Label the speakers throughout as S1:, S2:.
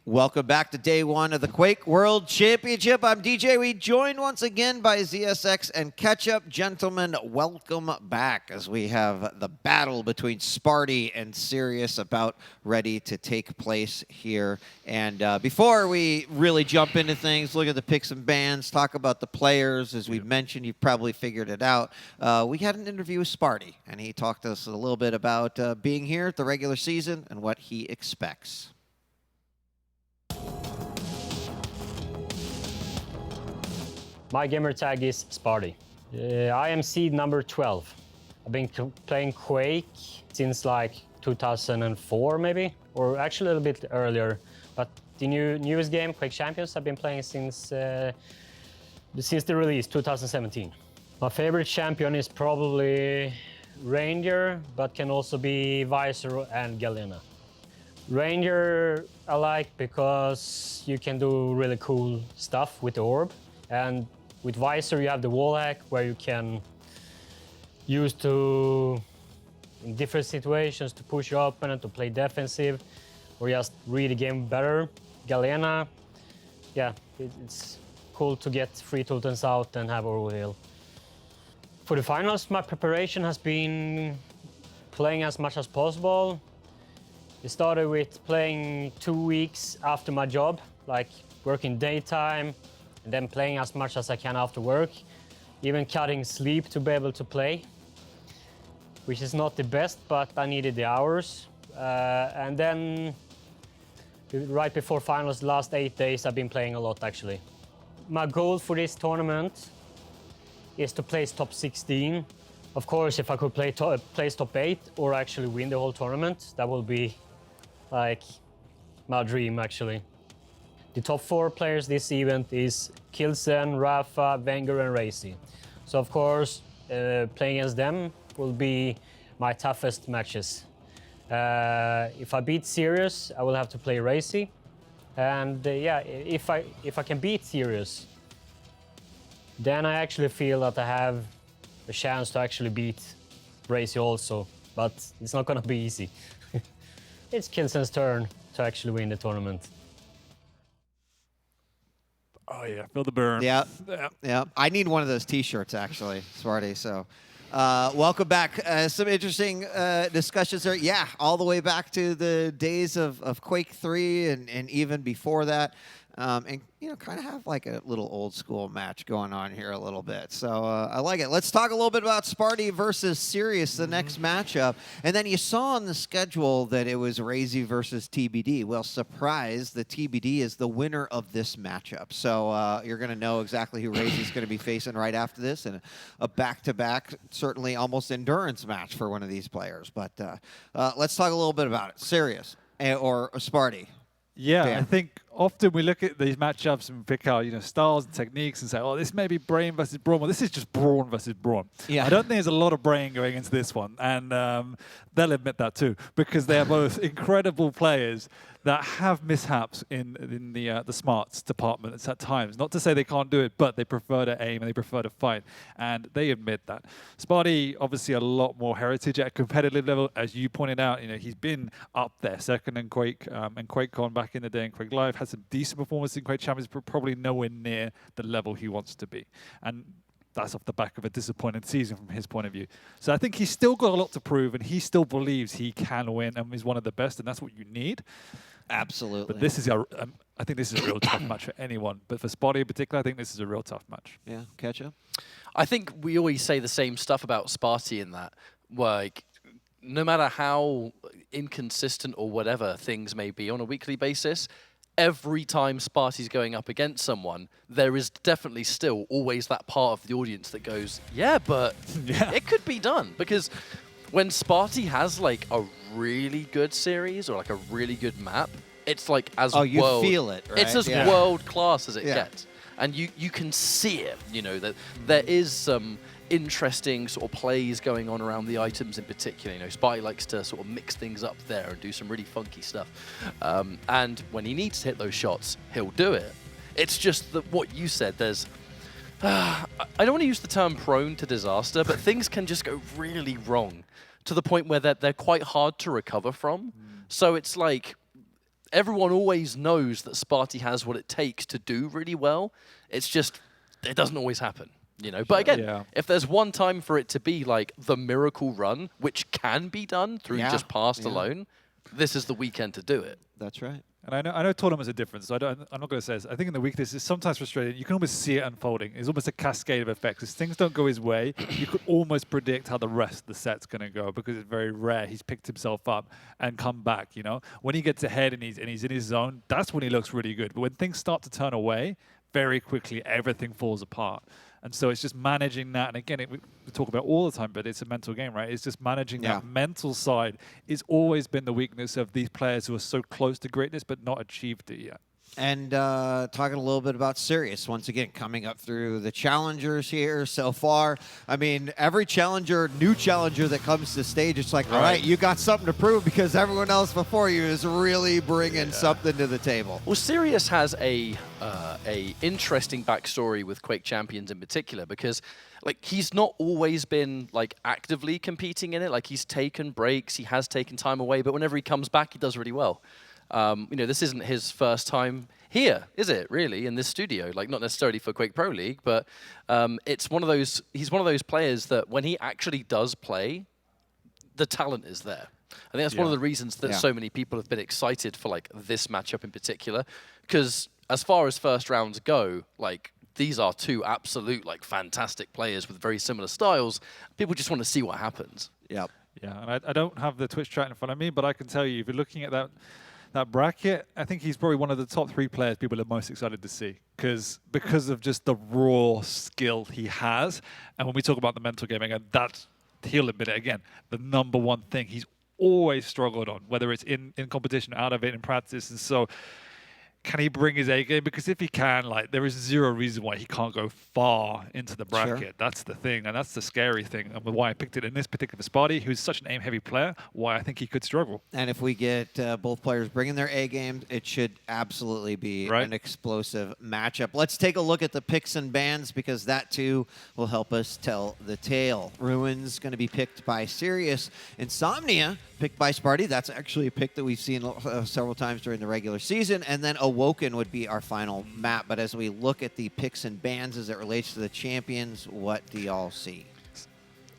S1: Welcome back to day one of the Quake World Championship. I'm DJ. We joined once again by ZSX and Ketchup. Gentlemen, welcome back as we have the battle between Spart1e and Sirius about ready to take place here. And before we really jump into things, look at the picks and bans, talk about the players. As we mentioned, you've probably figured it out. We had an interview with Spart1e, and he talked to us a little bit about being here at the regular season and what he expects.
S2: My gamer tag is Spart1e. I am seed number 12. I've been playing Quake since like 2004 maybe, or actually a little bit earlier. But the newest game, Quake Champions, I've been playing since the release, 2017. My favorite champion is probably Ranger, but can also be Visor and Galena. Ranger I like because you can do really cool stuff with the orb. And with Visor, you have the wall hack where you can use to, in different situations, to push your opponent, to play defensive, or just read the game better. Galena, yeah, it's cool to get free totems out and have overheal. For the finals, my preparation has been playing as much as possible. It started with playing 2 weeks after my job, like working daytime, and then playing as much as I can after work, even cutting sleep to be able to play, which is not the best, but I needed the hours. And then right before finals, the last 8 days, I've been playing a lot actually. My goal for this tournament is to place top 16. Of course, if I could place top 8 or actually win the whole tournament, that will be like my dream actually. The top 4 players this event is Kilsen, Rafa, Wenger and Racy. So of course, playing against them will be my toughest matches. If I beat Sirius, I will have to play Racy. And yeah, if I can beat Sirius, then I actually feel that I have a chance to actually beat Racy also. But it's not gonna be easy. It's Kilsen's turn to actually win the tournament.
S3: Oh yeah, feel the burn.
S1: Yeah, yeah. I need one of those T-shirts actually, Spart1e. So, welcome back. Some interesting discussions there. Yeah, all the way back to the days of Quake 3 and even before that, and you know, kind of have like a little old school match going on here a little bit. So I like it. Let's talk a little bit about Spart1e versus Sirius, the next matchup. And then you saw on the schedule that it was Razy versus TBD. Well, surprise, the TBD is the winner of this matchup. So you're going to know exactly who Razy's going to be facing right after this, and a back-to-back, certainly almost endurance match for one of these players. But let's talk a little bit about it. Sirius or Spart1e.
S3: Yeah,
S1: Dan.
S3: I think often we look at these matchups and pick out, styles and techniques and say, oh, this may be Brain versus Brawn. Well, this is just Brawn versus Brawn. Yeah. I don't think there's a lot of Brain going into this one, and they'll admit that too, because they are both incredible players that have mishaps in the smarts department at times. Not to say they can't do it, but they prefer to aim and they prefer to fight, and they admit that. Spart1e, obviously a lot more heritage at a competitive level, as you pointed out. He's been up there, second in Quake and QuakeCon back in the day, and Quake Live had some decent performance in Quake Champions, but probably nowhere near the level he wants to be. And that's off the back of a disappointing season from his point of view. So I think he's still got a lot to prove, and he still believes he can win and is one of the best, and that's what you need.
S1: Absolutely.
S3: But this is I think this is a real tough match for anyone. But for Spart1e in particular, I think this is a real tough match.
S1: Yeah, Ketchup?
S4: I think we always say the same stuff about Spart1e in that, like, no matter how inconsistent or whatever things may be on a weekly basis, every time Spart1e's going up against someone, there is definitely still always that part of the audience that goes, yeah, but it could be done. Because when Spart1e has like a really good series or like a really good map, it's like as
S1: feel it, right?
S4: It's as world class as it gets. And you can see it, that there is some interesting sort of plays going on around the items in particular. Spart1e likes to sort of mix things up there and do some really funky stuff. And when he needs to hit those shots, he'll do it. It's just that what you said, there's... I don't want to use the term prone to disaster, but things can just go really wrong to the point where they're quite hard to recover from. So it's like everyone always knows that Spart1e has what it takes to do really well. It's just, it doesn't always happen. You know, but again, if there's one time for it to be like the miracle run, which can be done through just past alone, this is the weekend to do it.
S1: That's right.
S3: And I know tournaments are different, so I'm not going to say this. I think in the weekdays it's sometimes frustrating. You can almost see it unfolding. It's almost a cascade of effects. As things don't go his way, you could almost predict how the rest of the set's going to go because it's very rare. He's picked himself up and come back, you know. When he gets ahead and he's in his zone, that's when he looks really good. But when things start to turn away, very quickly everything falls apart. And so it's just managing that. And again, we talk about all the time, but it's a mental game, right? It's just managing that mental side. It's always been the weakness of these players who are so close to greatness but not achieved it yet.
S1: And talking a little bit about Sirius, once again, coming up through the challengers here so far. I mean, every new challenger that comes to stage, it's like, all right, you got something to prove because everyone else before you is really bringing something to the table.
S4: Well, Sirius has a interesting backstory with Quake Champions in particular because like he's not always been like actively competing in it. Like he's taken breaks, he has taken time away, but whenever he comes back, he does really well. You know, this isn't his first time here, is it, really, in this studio? Like, not necessarily for Quake Pro League, but it's one of those, he's one of those players that when he actually does play, the talent is there. I think that's one of the reasons that so many people have been excited for, like, this matchup in particular, because as far as first rounds go, like, these are two absolute, like, fantastic players with very similar styles. People just want to see what happens.
S1: Yep.
S3: Yeah, and I don't have the Twitch chat in front of me, but I can tell you, if you're looking at that bracket, I think he's probably one of the top 3 players people are most excited to see because of just the raw skill he has. And when we talk about the mental game, again, he'll admit it again, the #1 thing he's always struggled on, whether it's in competition, out of it, in practice. And so can he bring his A game? Because if he can, like, there is zero reason why he can't go far into the bracket. Sure. That's the thing, and that's the scary thing, and why I picked it in this particular Spart1e, who's such an aim-heavy player, why I think he could struggle.
S1: And if we get both players bringing their A games, it should absolutely be an explosive matchup. Let's take a look at the picks and bans, because that, too, will help us tell the tale. Ruin's going to be picked by Sirius. Insomnia picked by Spart1e. That's actually a pick that we've seen several times during the regular season. And then Awoken would be our final map. But as we look at the picks and bans as it relates to the champions, what do y'all see?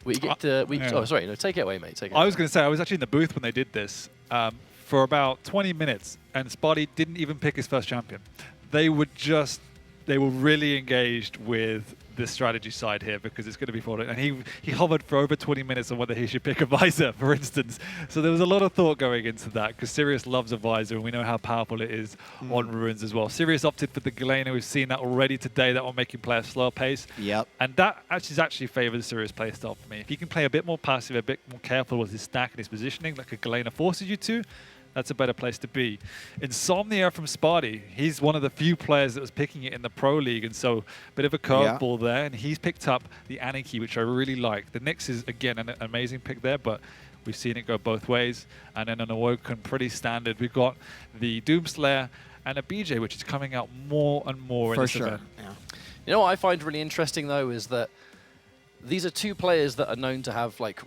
S4: We get to... Oh, sorry. No, take it away, mate. Take it away.
S3: I was going to say, I was actually in the booth when they did this for about 20 minutes, and Spart1e didn't even pick his first champion. They were really engaged with the strategy side here because it's going to be for it. And he hovered for over 20 minutes on whether he should pick a visor, for instance. So there was a lot of thought going into that because Sirius loves a visor, and we know how powerful it is on Ruins as well. Sirius opted for the Galena. We've seen that already today. That will make him play a slower pace.
S1: Yep. And
S3: that actually favors Sirius playstyle for me. If he can play a bit more passive, a bit more careful with his stack and his positioning, like a Galena forces you to, that's a better place to be. Insomnia from Spart1e, he's one of the few players that was picking it in the Pro League, and so a bit of a curveball there, and he's picked up the Anarchy, which I really like. The Nyx is, again, an amazing pick there, but we've seen it go both ways. And then an Awoken, pretty standard. We've got the Doomslayer and a BJ, which is coming out more and more in this event.
S1: Yeah.
S4: You know what I find really interesting, though, is that these are two players that are known to have, like,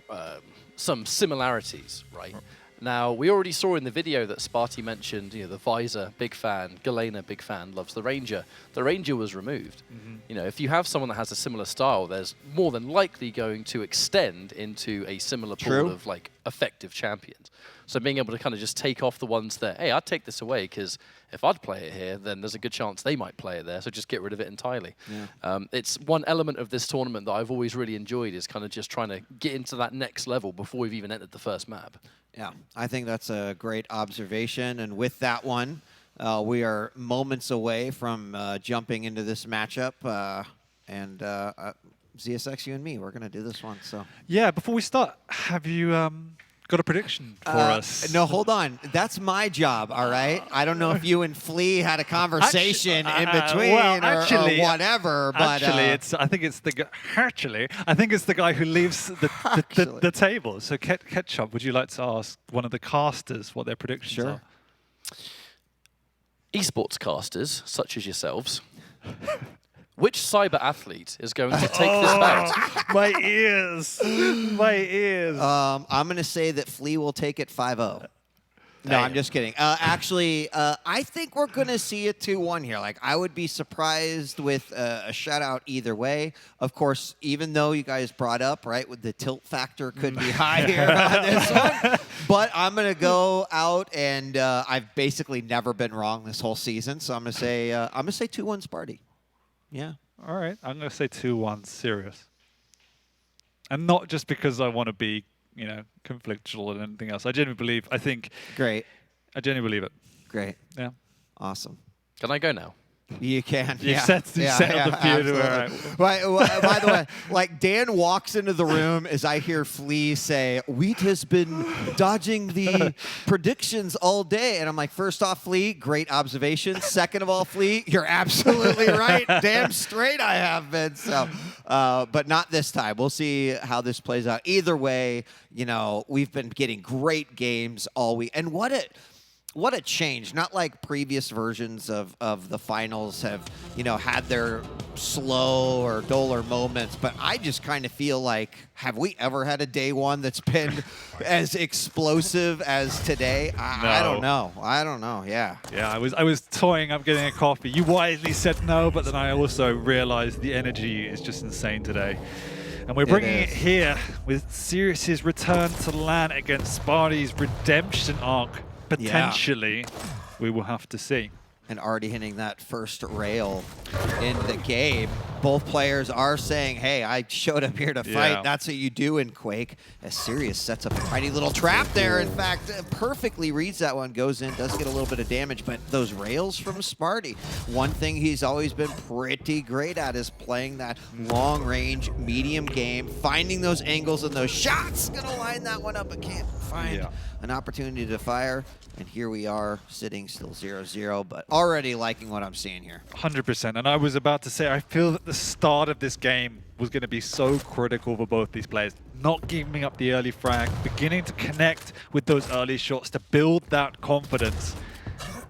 S4: some similarities, right? Now, we already saw in the video that Spart1e mentioned, you know, the Visor, big fan, Galena, big fan, loves the Ranger. The Ranger was removed. You know, if you have someone that has a similar style, there's more than likely going to extend into a similar pool of, like, effective champions. So being able to kind of just take off the ones that, hey, I'd take this away because if I'd play it here, then there's a good chance they might play it there, so just get rid of it entirely. Yeah. It's one element of this tournament that I've always really enjoyed is kind of just trying to get into that next level before we've even entered the first map.
S1: Yeah, I think that's a great observation. And with that one, we are moments away from jumping into this matchup. ZSX, you and me, we're going to do this one. So
S3: yeah, before we start, have you got a prediction for us?
S1: No, hold on. That's my job, all right? I don't know if you and Flea had a conversation in between or whatever, but...
S3: I think it's the guy who leaves the table. So, Ketchup, would you like to ask one of the casters what their predictions are?
S4: Esports casters, such as yourselves, which cyber athlete is going to take this bout?
S3: My ears. My ears.
S1: I'm going to say that Flea will take it 5-0. No, I'm just kidding. Actually, I think we're going to see a 2-1 here. Like, I would be surprised with a shutout either way. Of course, even though you guys brought up, right, with the tilt factor could be high here on this one. But I'm going to go out, and I've basically never been wrong this whole season. So I'm going to say 2-1 Spart1e. Yeah.
S3: All right, I'm going to say 2-1 Sirius. And not just because I want to be, conflictual and anything else. I genuinely believe,
S1: Great.
S3: I genuinely believe it.
S1: Great.
S3: Yeah.
S1: Awesome.
S4: Can I go now?
S1: You can.
S3: You settled the feud.
S1: By the way, like Dan walks into the room as I hear Flea say, Wheat has been dodging the predictions all day. And I'm like, first off, Flea, great observation. Second of all, Flea, you're absolutely right. Damn straight I have been. So, but not this time. We'll see how this plays out. Either way, we've been getting great games all week. And what a change. Not like previous versions of the finals have, had their slow or duller moments, but I just kind of feel like, have we ever had a day one that's been as explosive as today? I don't know. Yeah.
S3: Yeah, I was toying up getting a coffee. You wisely said no, but then I also realized the energy is just insane today. And we're bringing it here with Sirius's return to LAN against Spart1e's redemption arc. Potentially, we will have to see.
S1: And already hitting that first rail in the game. Both players are saying, hey, I showed up here to fight.
S3: Yeah.
S1: That's what you do in Quake. As Sirius sets up a tiny little trap there. In fact, perfectly reads that one, goes in, does get a little bit of damage, but those rails from Spart1e, one thing he's always been pretty great at is playing that long-range, medium game, finding those angles and those shots. Gonna line that one up, but can't find an opportunity to fire. And here we are, sitting still 0-0, but already liking what I'm seeing here.
S3: 100%. And I was about to say, I feel that the start of this game was going to be so critical for both these players. Not giving up the early frag, beginning to connect with those early shots to build that confidence.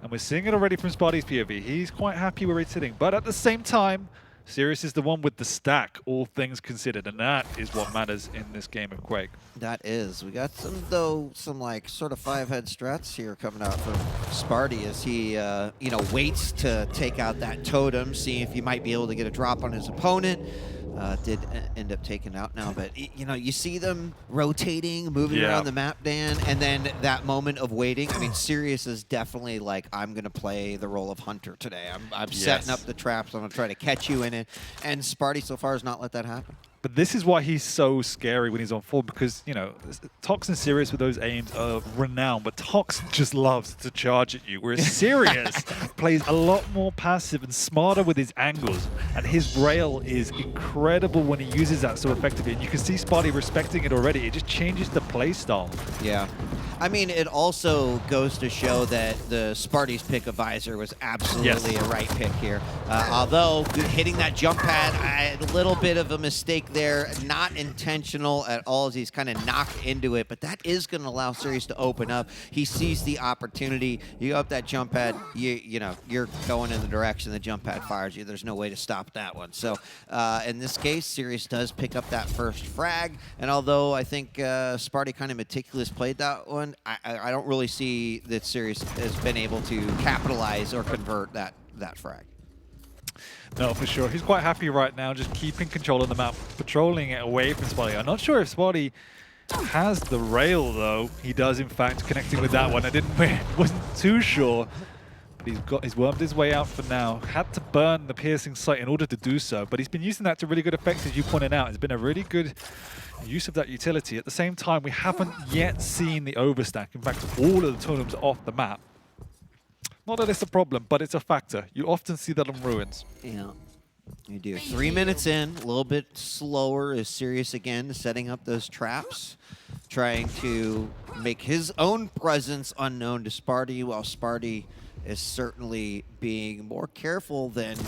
S3: And we're seeing it already from Spart1e's POV. He's quite happy where he's sitting. But at the same time, Sirius is the one with the stack, all things considered, and that is what matters in this game of Quake.
S1: That is. We got some like sort of 5-head strats here coming out from Spart1e as he, waits to take out that totem, see if he might be able to get a drop on his opponent. Did end up taken out now, but you see them rotating, moving around the map, Dan, and then that moment of waiting. I mean, Sirius is definitely like, I'm gonna play the role of hunter today. I'm setting up the traps. I'm gonna try to catch you in it, and Spart1e so far has not let that happen.
S3: But this is why he's so scary when he's on form, because, Tox and Sirius with those aims are renowned, but Tox just loves to charge at you, whereas Sirius plays a lot more passive and smarter with his angles, and his rail is incredible when he uses that so effectively, and you can see Spart1e respecting it already. It just changes the play style. Yeah.
S1: I mean, it also goes to show that the Spart1e's pick of Visor was absolutely a right pick here. Although hitting that jump pad, a little bit of a mistake there, not intentional at all as he's kind of knocked into it, but that is going to allow Sirius to open up. He sees the opportunity. You go up that jump pad, you're going in the direction the jump pad fires you. There's no way to stop that one. So in this case, Sirius does pick up that first frag, and although I think Spart1e kind of meticulous played that one, I don't really see that Sirius has been able to capitalize or convert that frag.
S3: No, for sure. He's quite happy right now, just keeping control of the map, patrolling it away from Spart1e. I'm not sure if Spart1e has the rail, though. He does, in fact, connecting with that one. Wasn't too sure, but he's wormed his way out for now. Had to burn the piercing sight in order to do so, but he's been using that to really good effect, as you pointed out. It's been a really good use of that utility. At the same time, we haven't yet seen the overstack. In fact, all of the totems are off the map. Not that it's a problem, but it's a factor. You often see that on Ruins.
S1: Yeah, you do. 3 minutes in, a little bit slower is Sirius again, setting up those traps, trying to make his own presence unknown to Spart1e, while Spart1e is certainly being more careful than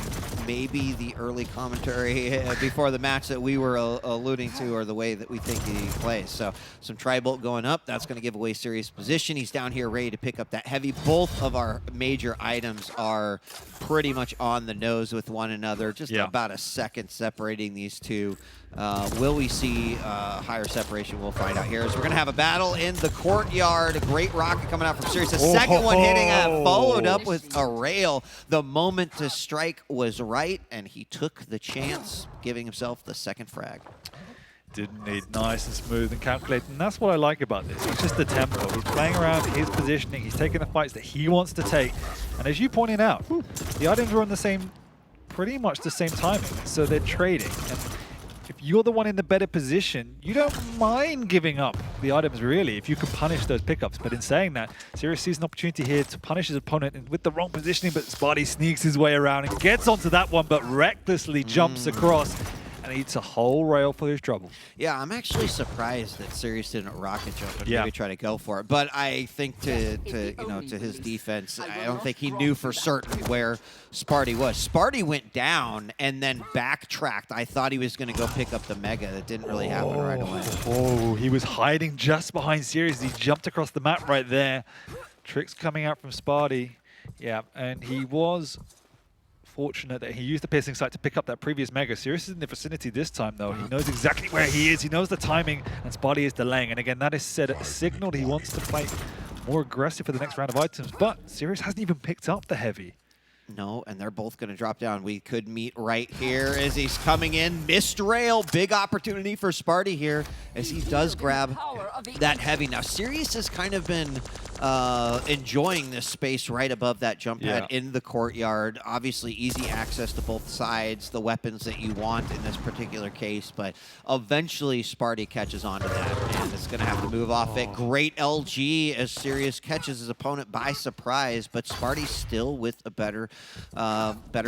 S1: maybe the early commentary before the match that we were alluding to, or the way that we think he plays. So some Tri-Bolt going up. That's going to give away Sirius' position. He's down here ready to pick up that heavy. Both of our major items are pretty much on the nose with one another. Just about a second separating these two. Will we see higher separation? We'll find out here. As we're going to have a battle in the courtyard. A great rocket coming out from Sirius. The second one hitting, followed up with a rail. The moment to strike was right, and he took the chance, giving himself the second frag.
S3: Didn't need nice and smooth and calculated, and that's what I like about this. It's just the tempo. He's playing around his positioning. He's taking the fights that he wants to take. And as you pointed out, the items were on the same, pretty much the same timing, so they're trading. And if you're the one in the better position, you don't mind giving up the items, really, if you can punish those pickups. But in saying that, Sirius sees an opportunity here to punish his opponent and with the wrong positioning, but Spart1e sneaks his way around and gets onto that one, but recklessly jumps across and eats a whole rail for his trouble.
S1: Yeah, I'm actually surprised that Sirius didn't rocket jump and maybe try to go for it. But I think to his defense, I don't think he knew for certain where Spart1e was. Spart1e went down and then backtracked. I thought he was going to go pick up the Mega. That didn't really happen right away.
S3: Oh, he was hiding just behind Sirius. He jumped across the map right there. Tricks coming out from Spart1e. Yeah, and he was fortunate that he used the piercing sight to pick up that previous Mega. Sirius is in the vicinity this time, though. He knows exactly where he is. He knows the timing, and Spart1e is delaying. And again, that is signaled he wants to play more aggressive for the next round of items. But Sirius hasn't even picked up the heavy.
S1: No, and they're both going to drop down. We could meet right here as he's coming in. Missed rail. Big opportunity for Spart1e here as he does grab that heavy. Now, Sirius has kind of been enjoying this space right above that jump pad in the courtyard. Obviously, easy access to both sides, the weapons that you want in this particular case, but eventually Spart1e catches on to that, and it's going to have to move off it. Great LG as Sirius catches his opponent by surprise, but Spart1e still with a better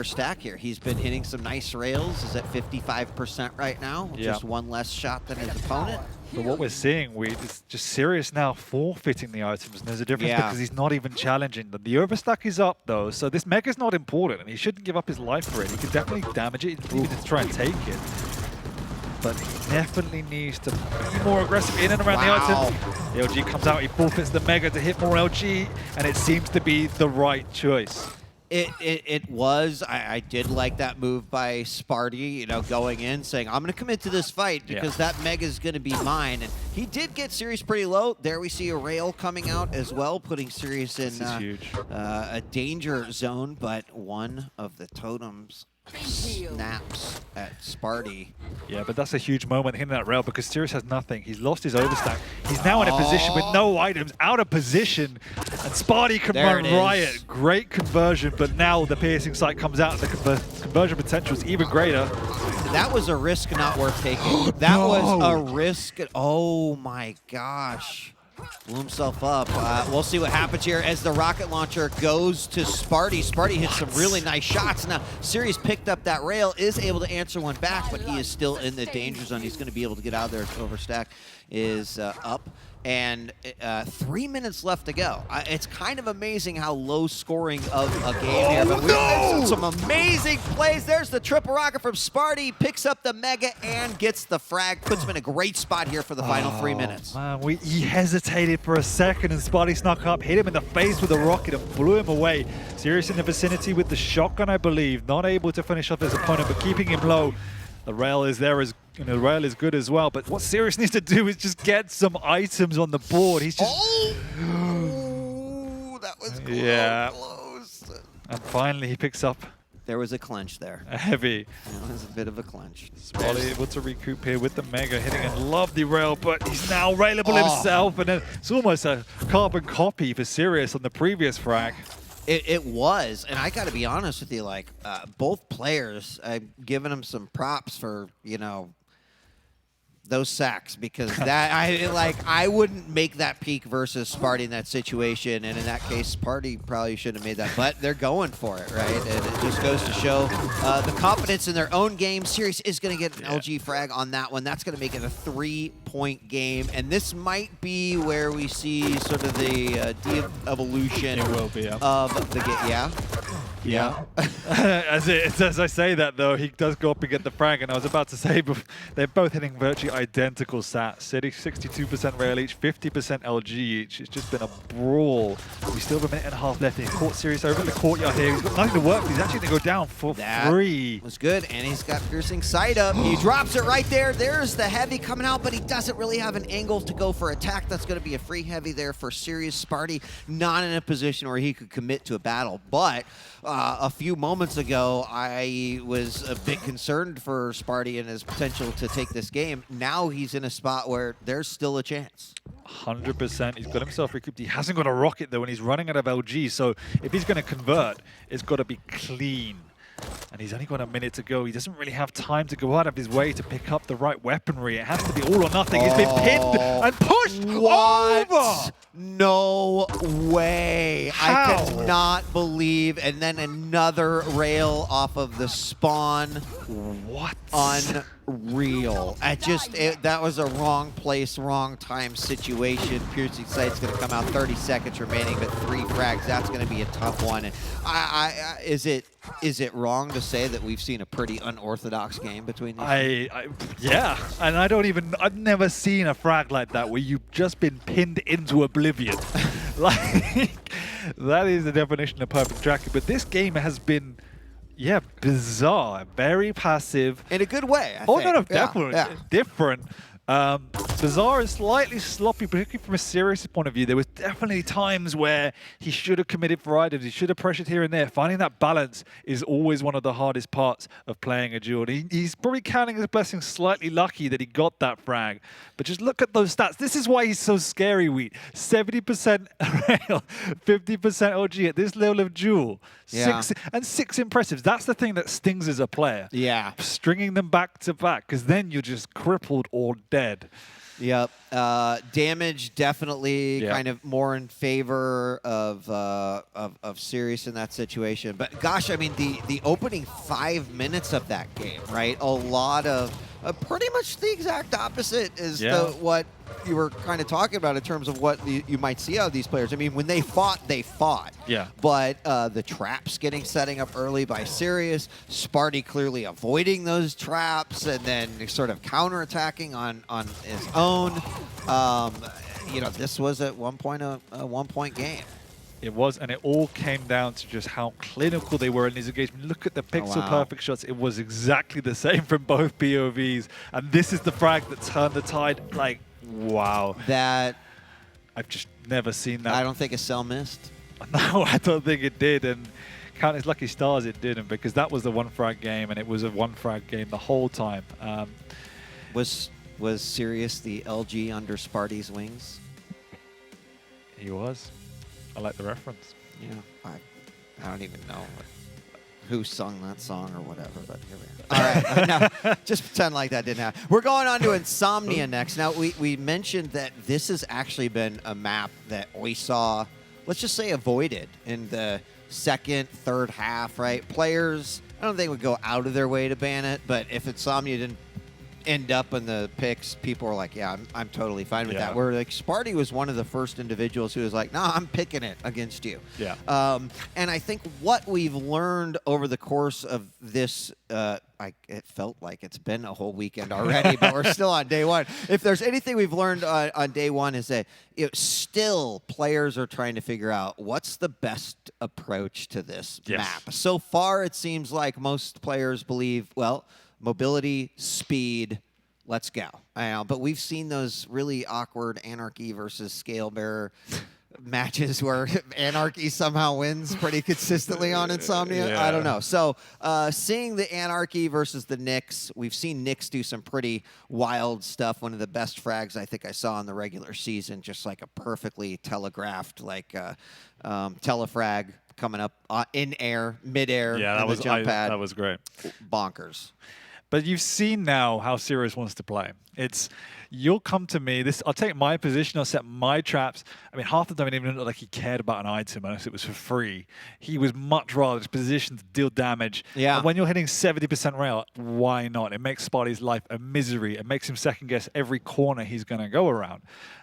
S1: stack here. He's been hitting some nice rails. Is at 55% right now, just one less shot than his opponent.
S3: But what we're seeing, it's just Sirius now forfeiting the items, and there's a difference because he's not even challenging them. The overstack is up, though, so this Mega's not important, and he shouldn't give up his life for it. He can definitely damage it, even to try and take it. But he definitely needs to be more aggressive in and around the item. The LG comes out, he forfeits the Mega to hit more LG, and it seems to be the right choice.
S1: It was. I did like that move by Spart1e, you know, going in, saying, I'm going to commit to this fight because that Mega is going to be mine. And he did get Sirius pretty low. There we see a rail coming out as well, putting Sirius in a danger zone. But one of the totems snaps at Spart1e.
S3: Yeah, but that's a huge moment hitting that rail because Sirius has nothing. He's lost his overstack. He's now in a position with no items, out of position, and Spart1e can run riot. Great conversion, but now the piercing sight comes out and the conversion potential is even greater.
S1: That was a risk not worth taking. That was a risk. Oh my gosh. Blew himself up. We'll see what happens here as the rocket launcher goes to Spart1e. Spart1e hits some really nice shots. Now, Sirius picked up that rail, is able to answer one back, but he is still in the danger zone. He's going to be able to get out of there. Overstack is up. And 3 minutes left to go. It's kind of amazing how low scoring of a game here. But we've some amazing plays. There's the triple rocket from Spart1e. Picks up the Mega and gets the frag. Puts him in a great spot here for the final 3 minutes.
S3: Man, he hesitated for a second and Spart1e snuck up, hit him in the face with a rocket and blew him away. Sirius in the vicinity with the shotgun, I believe. Not able to finish off his opponent, but keeping him low. The rail is there as the rail is good as well, but what Sirius needs to do is just get some items on the board. He's just
S1: that was close.
S3: And finally he picks up.
S1: There was a clench there.
S3: A heavy.
S1: It was a bit of a clench.
S3: Spart1e able to recoup here with the Mega, hitting a lovely rail, but he's now railable himself, and it's almost a carbon copy for Sirius on the previous frag.
S1: It was, and I got to be honest with you, like, both players, I've given them some props for, you know, those sacks, because that I wouldn't make that peak versus Spart1e in that situation, and in that case, Spart1e probably shouldn't have made that, but they're going for it, right? And it just goes to show the confidence in their own game. Sirius is going to get an LG frag on that one. That's going to make it a 3-point game, and this might be where we see sort of the de-evolution of the game. Yeah.
S3: as I say that, though, he does go up and get the frag, and I was about to say, they're both hitting virtually identical stats. 62% rail each, 50% LG each. It's just been a brawl. We still have a minute and a half left. He's caught Sirius over in the courtyard here. He's got nothing to work with. He's actually going to go down for free.
S1: Was good, and he's got piercing sight up. He drops it right there. There's the heavy coming out, but he doesn't really have an angle to go for attack. That's going to be a free heavy there for Sirius. Spart1e not in a position where he could commit to a battle, but a few moments ago, I was a bit concerned for Spart1e and his potential to take this game. Now he's in a spot where there's still a chance.
S3: 100%. He's got himself recouped. He hasn't got a rocket, though, and he's running out of LG. So if he's going to convert, it's got to be clean. And he's only got a minute to go. He doesn't really have time to go out of his way to pick up the right weaponry. It has to be all or nothing. He's been pinned and pushed over.
S1: No way.
S3: How?
S1: I cannot believe. And then another rail off of the spawn.
S3: What?
S1: Unreal. That was a wrong place, wrong time situation. Piercing Sight's going to come out 30 seconds remaining, but 3 frags. That's going to be a tough one. And is it wrong to say that we've seen a pretty unorthodox game between these?
S3: Yeah, and I've never seen a frag like that where you've just been pinned into oblivion. Like, that is the definition of perfect tracking. But this game has been, yeah, bizarre, very passive.
S1: In a good way, I
S3: think.
S1: think.
S3: No, definitely different. Bizarre and slightly sloppy, particularly from a serious point of view. There was definitely times where he should have committed for items. He should have pressured here and there. Finding that balance is always one of the hardest parts of playing a duel. He's probably counting his blessings slightly lucky that he got that frag. But just look at those stats. This is why he's so scary, Wheat. 70% rail, 50% LG at this level of duel.
S1: Yeah.
S3: 6 impressives. That's the thing that stings as a player.
S1: Yeah.
S3: Stringing them back to back, because then you're just crippled or dead.
S1: Yep. Damage definitely kind of more in favor of Sirius in that situation. But gosh, I mean, the opening 5 minutes of that game, right? A lot of pretty much the exact opposite is what you were kind of talking about in terms of what you might see out of these players. I mean, when they fought, they fought.
S3: Yeah.
S1: But the traps setting up early by Sirius, Spart1e clearly avoiding those traps and then sort of counterattacking on his own. You know, this was at one point a 1-point game.
S3: It was, and it all came down to just how clinical they were in these engagements. Look at the pixel-perfect shots. It was exactly the same from both POVs. And this is the frag that turned the tide. Like, wow.
S1: That...
S3: I've just never seen that.
S1: I don't think a cell missed.
S3: No, I don't think it did. And count his lucky stars it didn't, because that was the 1-frag game, and it was a 1-frag game the whole time.
S1: Was Sirius the LG under Spart1e's wings?
S3: He was. I like the reference.
S1: Yeah, I don't even know who sung that song or whatever, but here we are. All right, now, just pretend like that didn't happen. We're going on to Insomnia next. Now, we mentioned that this has actually been a map that we saw, let's just say, avoided in the second, third half, right? Players, I don't think would go out of their way to ban it, but if Insomnia didn't end up in the picks, people were like, yeah, I'm totally fine with that. Where like Spart1e was one of the first individuals who was like, nah, I'm picking it against you.
S3: Yeah.
S1: And I think what we've learned over the course of this, it felt like it's been a whole weekend already, but we're still on day one. If there's anything we've learned on day one is that still players are trying to figure out what's the best approach to this map. So far, it seems like most players believe, well, mobility, speed, let's go. But we've seen those really awkward Anarchy versus Scale Bearer matches where Anarchy somehow wins pretty consistently on Insomnia.
S3: Yeah.
S1: I don't know. So seeing the Anarchy versus the Nyx, we've seen Nyx do some pretty wild stuff. One of the best frags I think I saw in the regular season, just like a perfectly telegraphed like telefrag coming up in air, mid-air,
S3: that was
S1: jump pad.
S3: That was great.
S1: Bonkers.
S3: But you've seen now how Sirius wants to play. You'll come to me. I'll take my position. I'll set my traps. I mean, half the time it didn't even look like he cared about an item unless it was for free. He was much rather just positioned to deal damage.
S1: Yeah.
S3: And when you're hitting 70% rail, why not? It makes Spart1e's life a misery. It makes him second guess every corner he's going to go around.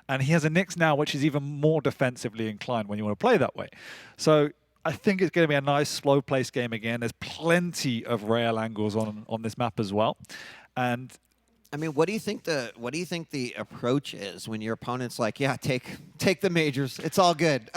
S3: And he has a Nyx now, which is even more defensively inclined when you want to play that way. So I think it's going to be a nice slow place game again. There's plenty of rail angles on this map as well. And
S1: I mean, what do you think the approach is when your opponent's like, yeah, take the majors, it's all good?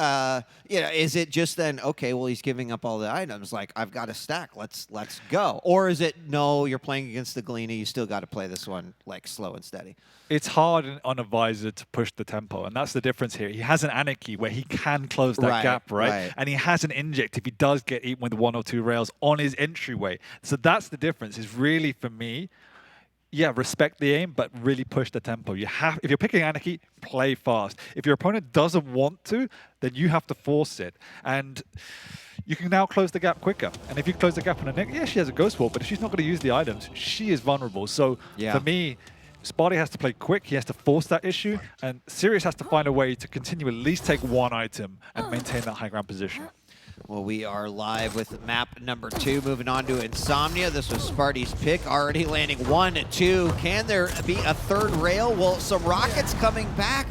S1: Is it just then, okay, well, he's giving up all the items, like I've got a stack, let's go, or is it no, you're playing against the Galena, you still got to play this one like slow and steady?
S3: it's hard on a Visor to push the tempo, and that's the difference here. He has an Anarchy where he can close that gap, right? And he has an Inject if he does get eaten with 1 or 2 rails on his entryway. So that's the difference. Is really for me. Yeah, respect the aim, but really push the tempo. If you're picking Anarchy, play fast. If your opponent doesn't want to, then you have to force it. And you can now close the gap quicker. And if you close the gap on a Nick, yeah, she has a Ghost Wall, but if she's not going to use the items, she is vulnerable. So for me, Spart1e has to play quick. He has to force that issue. And Sirius has to find a way to continue at least take 1 item and maintain that high ground position.
S1: Well, we are live with map number 2, moving on to Insomnia. This was Spart1e's pick, already landing 1, 2. Can there be a 3rd rail? Well, some rockets coming back,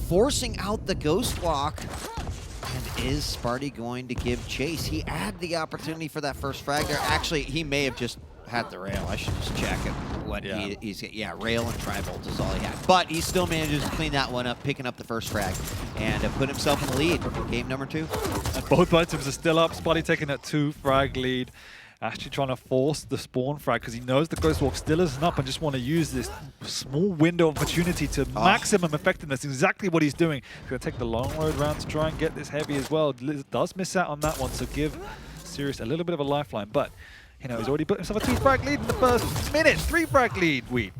S1: forcing out the Ghost Walk. And is Spart1e going to give chase? He had the opportunity for that first frag there. Actually, he may have just had the rail. I should just check what he's getting. Yeah, rail and tri-bolt is all he had. But he still manages to clean that one up, picking up the first frag, and put himself in the lead. Game number 2.
S3: And both items are still up. Spart1e taking that 2 frag lead. Actually trying to force the spawn frag because he knows the Ghost Walk still isn't up and just want to use this small window of opportunity to maximum effectiveness. Exactly what he's doing. He's going to take the long road round to try and get this heavy as well. Does miss out on that one, so give Sirius a little bit of a lifeline. But you know, he's already put himself a 2 frag lead in the first minute. 3 frag lead, Wheat.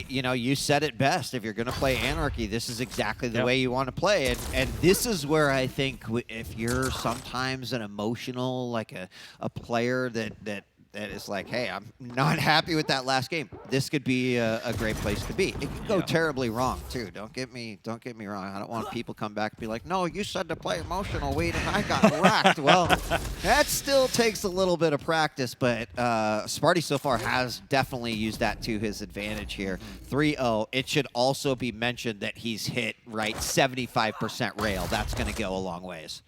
S1: You said it best. If you're going to play Anarchy, this is exactly the way you want to play. And this is where I think if you're sometimes an emotional, like a player that is like, hey, I'm not happy with that last game, this could be a great place to be. It could go terribly wrong too. Don't get me wrong. I don't want people come back and be like, no, you said to play emotional, Wheat, and I got wrecked. Well, that still takes a little bit of practice, but Spart1e so far has definitely used that to his advantage here. 3-0. It should also be mentioned that he's hit 75% rail. That's going to go a long ways.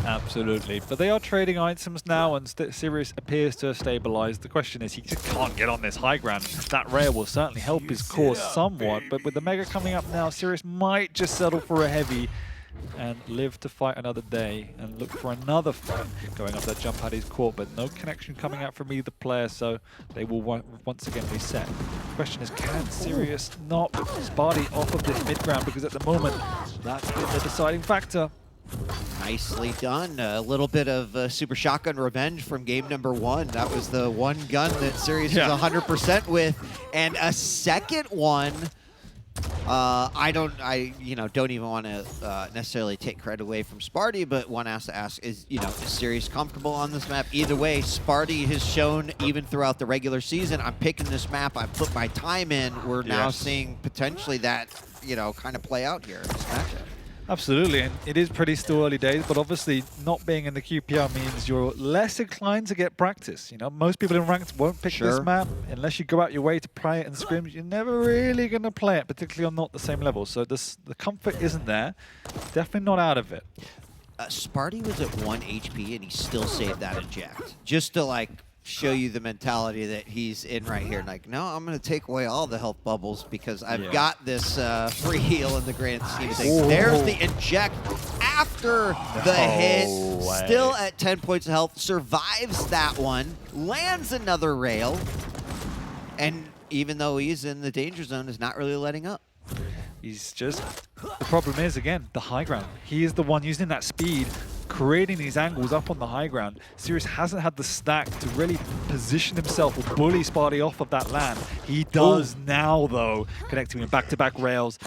S3: Absolutely. But they are trading items now, and Sirius appears to have stabilized. The question is, he just can't get on this high ground. That rail will certainly help his cause somewhat, but with the Mega coming up now, Sirius might just settle for a heavy and live to fight another day and look for another fight. Going up that jump pad he's caught, but no connection coming out from either player, so they will once again reset. The question is, can Sirius knock Spart1e off of this mid ground? Because at the moment, that's been the deciding factor.
S1: Nicely done. A little bit of Super Shotgun revenge from game number 1. That was the one gun that Sirius was 100% with, and a second one. I don't even want to necessarily take credit away from Spart1e, but one has to ask is Sirius comfortable on this map? Either way, Spart1e has shown even throughout the regular season, I'm picking this map, I put my time in. We're now seeing potentially that kind of play out here in this matchup.
S3: Absolutely, and it is pretty still early days, but obviously not being in the QPR means you're less inclined to get practice. Most people in ranked won't pick this map unless you go out your way to play it in scrims. You're never really going to play it, particularly on not the same level. So the comfort isn't there. Definitely not out of it.
S1: Spart1e was at 1 HP and he still saved that eject. Just to show you the mentality that he's in right here. No, I'm going to take away all the health bubbles because I've got this free heal in the grand scheme of things. There's the inject after the hit. Still at 10 points of health. Survives that one. Lands another rail. And even though he's in the danger zone, is not really letting up.
S3: He's just... The problem is, again, the high ground. He is the one using that speed, creating these angles up on the high ground. Sirius hasn't had the stack to really position himself or bully Spart1e off of that land. He does now, though, connecting with back-to-back rails.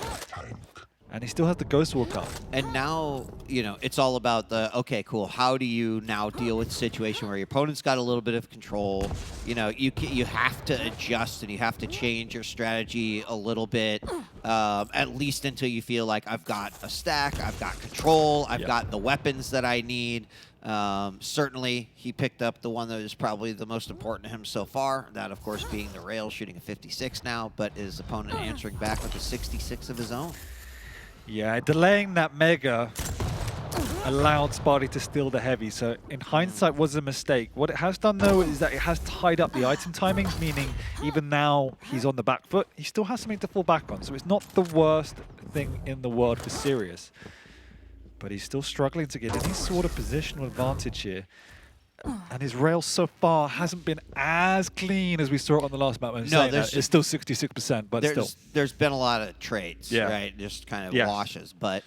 S3: And he still has the Ghost Walk up.
S1: And now, it's all about okay, cool, how do you now deal with a situation where your opponent's got a little bit of control? You have to adjust and you have to change your strategy a little bit, at least until you feel like I've got a stack, I've got control, I've got the weapons that I need. Certainly, he picked up the one that is probably the most important to him so far. That, of course, being the rail, shooting a 56 now, but his opponent answering back with a 66 of his own.
S3: Yeah, delaying that Mega allowed Spart1e to steal the heavy. So in hindsight, was a mistake. What it has done though is that it has tied up the item timings, meaning even now he's on the back foot, he still has something to fall back on. So it's not the worst thing in the world for Sirius. But he's still struggling to get any sort of positional advantage here. And his rail so far hasn't been as clean as we saw it on the last map. It's still 66%, but still.
S1: There's been a lot of trades,
S3: Yeah.
S1: right? Just kind of
S3: Yeah.
S1: washes. But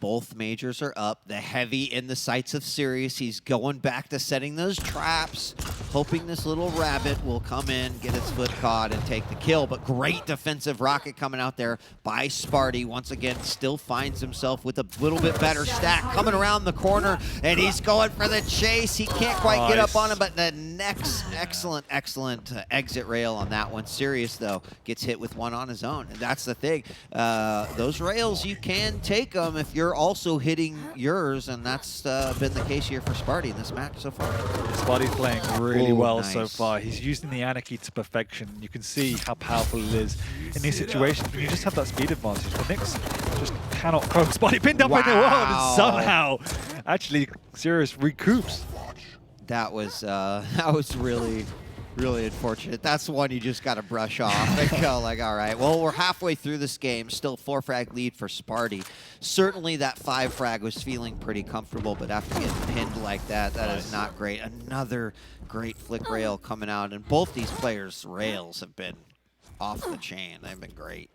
S1: both majors are up. The heavy in the sights of Sirius. He's going back to setting those traps, hoping this little rabbit will come in, get its foot caught, and take the kill. But great defensive rocket coming out there by Spart1e. Once again, still finds himself with a little bit better stack coming around the corner, and he's going for the chase. He can't quite get up on him, but the next excellent exit rail on that one. Sirius, though, gets hit with one on his own, and that's the thing. Those rails, you can take them if you're also hitting yours, and that's been the case here for Spart1e in this match so far.
S3: Spart1e's playing really well
S1: nice.
S3: so far. He's using the Anarchy to perfection. You can see how powerful it is in these situations when you just have that speed advantage. The Knicks just cannot cope. Spart1e pinned up in the world, and somehow, actually, Sirius recoups.
S1: That was really unfortunate. That's the one you just got to brush off and go like, all right, well, we're halfway through this game. Still 4-frag lead for Spart1e. Certainly that 5-frag was feeling pretty comfortable, but after getting pinned like that, that is not great. Another great flick rail coming out, and both these players' rails have been off the chain. They've been great.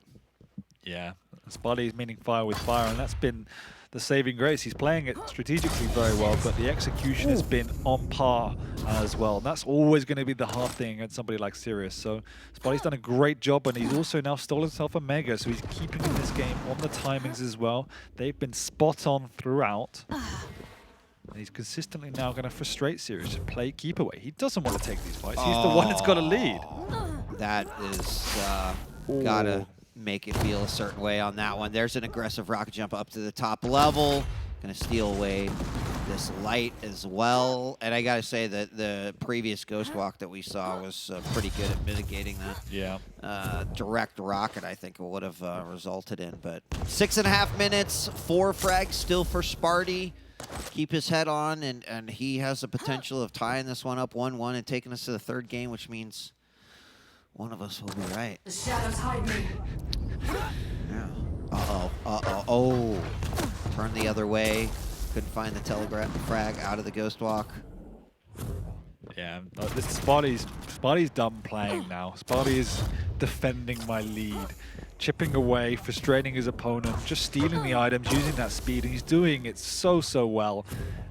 S3: Yeah, Spart1e is meeting fire with fire, and that's been the saving grace. He's playing it strategically very well, but the execution has been on par as well. And that's always going to be the hard thing against somebody like Sirius. So Spart1e's done a great job, and he's also now stolen himself a Mega, so he's keeping in this game on the timings as well. They've been spot on throughout. And he's consistently now going to frustrate Sirius to play keep away. He doesn't want to take these fights. He's the one that's got to lead.
S1: That is gotta make it feel a certain way on that one. There's an aggressive rocket jump up to the top level. Gonna steal away this light as well. And I gotta say that the previous Ghost Walk that we saw was pretty good at mitigating that.
S3: Yeah.
S1: Direct rocket, I think, would have resulted in. But 6.5 minutes, 4 frags still for Spart1e. Keep his head on, and he has the potential of tying this one up 1-1 and taking us to the third game, which means one of us will be right.
S5: The shadows hide me.
S1: Yeah. Oh. Turn the other way. Couldn't find the telegraph frag out of the Ghost Walk.
S3: Yeah, this is Spart1e's done playing now. Spart1e is defending my lead, chipping away, frustrating his opponent, just stealing the items, using that speed, and he's doing it so well.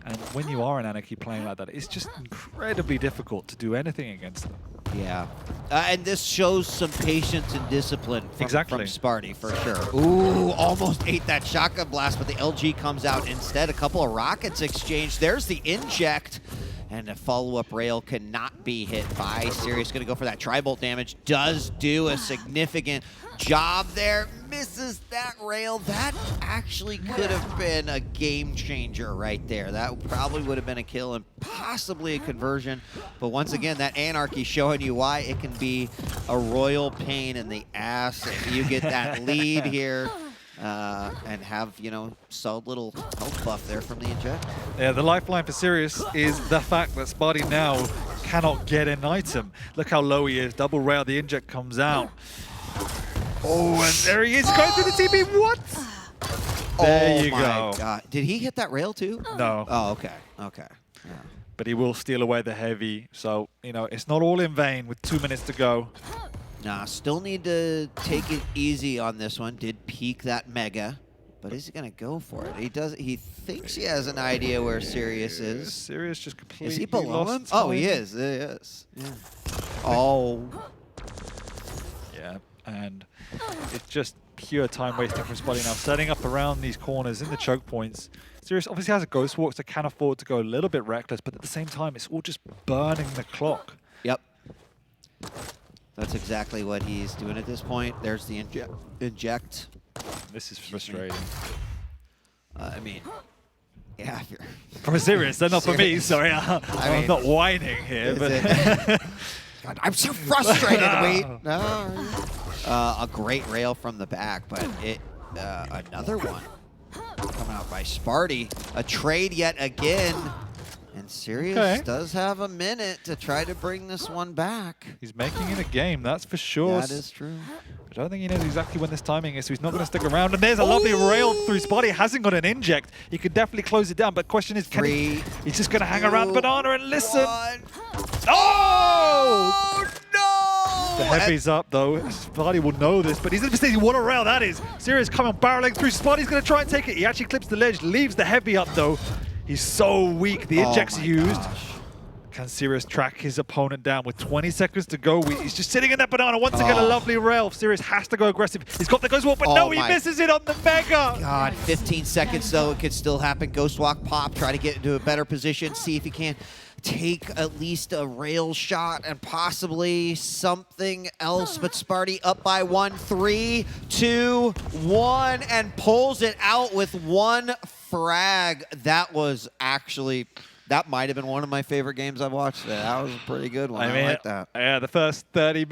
S3: And when you are an Anarchy playing like that, it's just incredibly difficult to do anything against them.
S1: Yeah. And this shows some patience and discipline from Spart1e, for sure. Ooh, almost ate that shotgun blast, but the LG comes out instead. A couple of rockets exchanged. There's the inject. And a follow-up rail cannot be hit by Sirius. Going to go for that tri-bolt damage. Does do a significant job there. Misses that rail. That actually could have been a game changer right there. That probably would have been a kill and possibly a conversion. But once again, that Anarchy showing you why it can be a royal pain in the ass if you get that lead here. And have, solid little health buff there from the inject.
S3: Yeah, the lifeline for Sirius is the fact that Spart1e now cannot get an item. Look how low he is. Double rail, the inject comes out. Oh, and there he is going through the TP. What? There you go.
S1: God. Did he hit that rail too?
S3: No.
S1: Oh, okay. Okay. Yeah.
S3: But he will steal away the heavy. So, it's not all in vain with 2 minutes to go.
S1: Nah, still need to take it easy on this one. Did peak that Mega, but is he gonna go for it? He thinks he has an idea where Sirius is.
S3: Sirius just completely
S1: Is he below him?
S3: lost
S1: Oh,
S3: time.
S1: he is. He is. Yeah. Oh.
S3: Yeah, and it's just pure time wasting from Spart1e now. Setting up around these corners in the choke points. Sirius obviously has a Ghost Walk, so can afford to go a little bit reckless, but at the same time, it's all just burning the clock.
S1: Yep. That's exactly what he's doing at this point. There's the inject.
S3: This is frustrating.
S1: I mean, yeah.
S3: For Sirius, they're not for me. Sorry, I'm not whining here, but
S1: God, I'm so frustrated. Wait, no. A great rail from the back, but another one. coming out by Spart1e. A trade yet again. And Sirius does have a minute to try to bring this one back.
S3: He's making it a game, that's for sure.
S1: That is true.
S3: I don't think he knows exactly when this timing is, so he's not going to stick around. And there's a lovely rail through Spart1e. Hasn't got an inject. He could definitely close it down, but question is, can he's just going to hang around Banana and listen. Oh!
S1: No!
S3: The heavy's up, though. Spart1e will know this, but he's in the vicinity. What a rail that is. Sirius coming barreling through. Spart1e's going to try and take it. He actually clips the ledge, leaves the heavy up, though. He's so weak. The inject's used. Can Sirius track his opponent down with 20 seconds to go? He's just sitting in that banana. Once again, a lovely rail. Sirius has to go aggressive. He's got the Ghost Walk, but no, he misses it on the Mega.
S1: God, 15 seconds, though. It could still happen. Ghost Walk pop. Try to get into a better position. See if he can take at least a rail shot and possibly something else. But Spart1e up by 1, 3, 2, 1, and pulls it out with one frag. That was actually... That might have been one of my favorite games I've watched. That was a pretty good one. I like that.
S3: Yeah, the first 30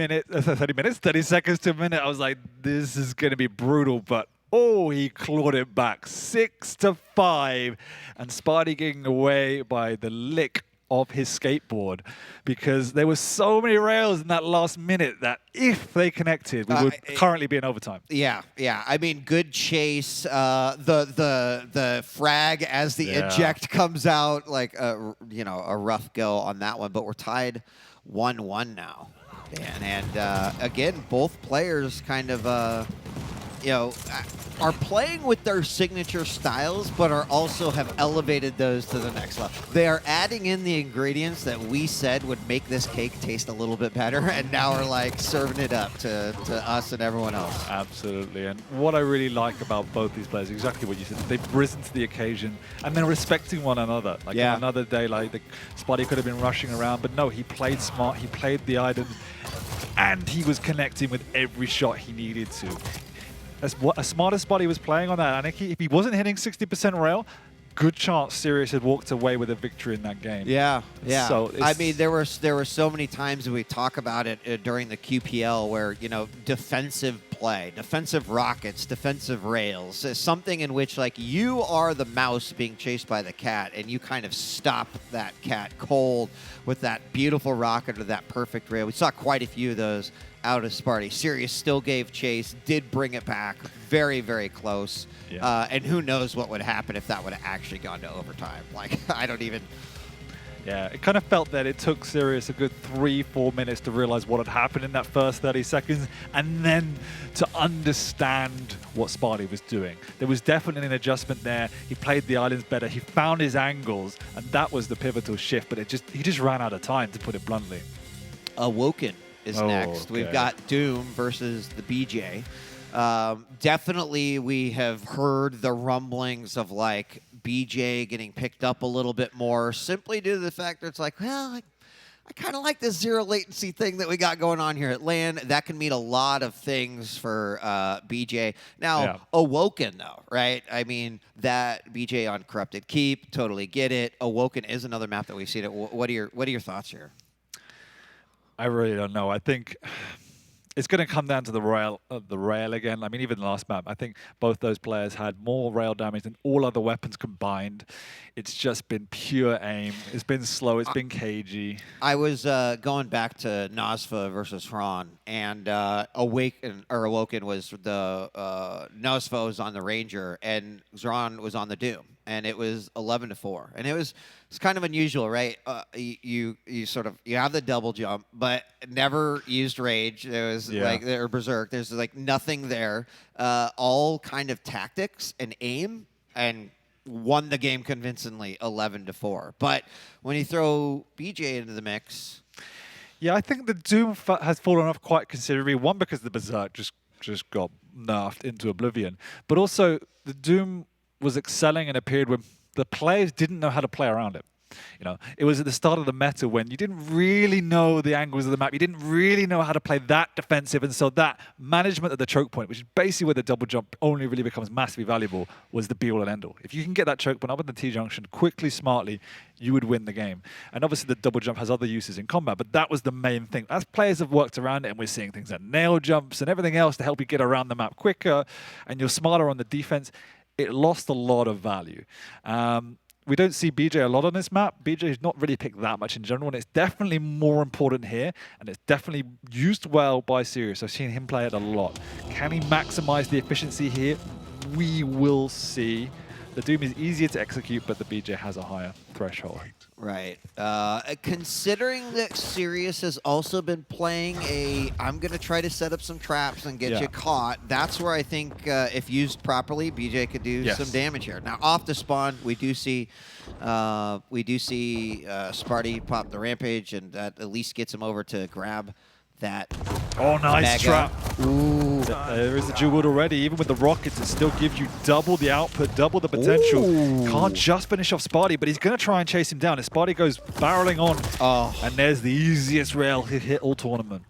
S3: seconds to a minute, I was like, this is going to be brutal. But, oh, he clawed it back 6-5. And Spart1e getting away by the lick of his skateboard, because there were so many rails in that last minute that if they connected, we would currently be in overtime.
S1: Yeah. I mean, good chase. The frag as the eject comes out, like a rough go on that one. But we're tied 1-1 now, and again, both players kind of are playing with their signature styles, but are also have elevated those to the next level. They are adding in the ingredients that we said would make this cake taste a little bit better, and now are like serving it up to us and everyone else.
S3: Absolutely, and what I really like about both these players, exactly what you said, they've risen to the occasion, and they're respecting one another. Like on another day, like Spart1e could have been rushing around, but no, he played smart, he played the items, and he was connecting with every shot he needed to. As smart as Spart1e was playing on that, I think if he wasn't hitting 60% rail, good chance Sirius had walked away with a victory in that game.
S1: Yeah.
S3: So
S1: I mean, there were so many times we talk about it during the QPL where, defensive play, defensive rockets, defensive rails, is something in which, like, you are the mouse being chased by the cat, and you kind of stop that cat cold with that beautiful rocket or that perfect rail. We saw quite a few of those out of Spart1e. Sirius still gave chase, did bring it back, very, very close.
S3: Yeah.
S1: And who knows what would happen if that would have actually gone to overtime. Like, I don't even...
S3: Yeah, it kind of felt that it took Sirius a good 3-4 minutes to realize what had happened in that first 30 seconds, and then to understand what Spart1e was doing. There was definitely an adjustment there. He played the islands better. He found his angles, and that was the pivotal shift, but he just ran out of time, to put it bluntly.
S1: Awoken is next.
S3: Okay.
S1: We've got Doom versus the BJ. Definitely we have heard the rumblings of like BJ getting picked up a little bit more, simply due to the fact that it's like, well, I kind of like this zero latency thing that we got going on here at LAN. That can mean a lot of things for BJ. Now, Awoken, though, right? I mean, that BJ on Corrupted Keep, totally get it. Awoken is another map that we've seen. What are your thoughts here?
S3: I really don't know. I think it's going to come down to the rail again. I mean, even the last map, I think both those players had more rail damage than all other weapons combined. It's just been pure aim. It's been slow. It's been cagey.
S1: I was going back to Nosfa versus Hran, and Awoken was the Nosfa was on the Ranger, and Hran was on the Doom, and it was 11-4, and it's kind of unusual, right? You have the double jump, but never used rage. There was or berserk. There's like nothing there. All kind of tactics and aim, and won the game convincingly 11-4. But when you throw BJ into the mix,
S3: yeah, I think the Doom has fallen off quite considerably. One, because the berserk just got nerfed into oblivion, but also the Doom was excelling in a period when the players didn't know how to play around it. It was at the start of the meta when you didn't really know the angles of the map. You didn't really know how to play that defensive. And so that management of the choke point, which is basically where the double jump only really becomes massively valuable, was the be-all and end-all. If you can get that choke point up in the T-junction quickly, smartly, you would win the game. And obviously the double jump has other uses in combat, but that was the main thing. As players have worked around it, and we're seeing things like nail jumps and everything else to help you get around the map quicker, and you're smarter on the defense, it lost a lot of value. We don't see BJ a lot on this map. BJ's not really picked that much in general, and it's definitely more important here, and it's definitely used well by Sirius. I've seen him play it a lot. Can he maximize the efficiency here? We will see. The Doom is easier to execute, but the BJ has a higher threshold.
S1: Right. Considering that Sirius has also been playing I'm going to try to set up some traps and get you caught, that's where I think if used properly, BJ could do some damage here. Now, off the spawn, we do see Spart1e pop the Rampage, and that at least gets him over to grab that.
S3: Oh, nice trap.
S1: Ooh.
S3: There is a dual already. Even with the rockets, it still gives you double the output, double the potential.
S1: Ooh.
S3: Can't just finish off Spart1e, but he's going to try and chase him down. As Spart1e goes barreling on, and there's the easiest rail hit all tournament.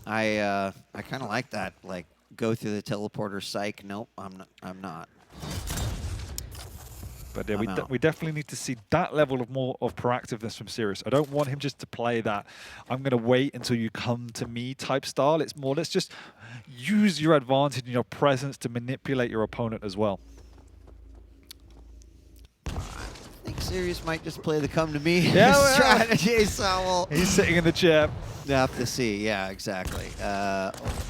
S1: I kind of like that. Like, go through the teleporter psych. Nope, I'm not.
S3: But yeah, we definitely need to see that level of more of proactiveness from Sirius. I don't want him just to play that I'm going to wait until you come to me type style. It's more, let's just use your advantage and your presence to manipulate your opponent as well.
S1: I think Sirius might just play the come to me
S3: strategy.
S1: So
S3: he's sitting in the chair.
S1: We'll have to see. Yeah, exactly.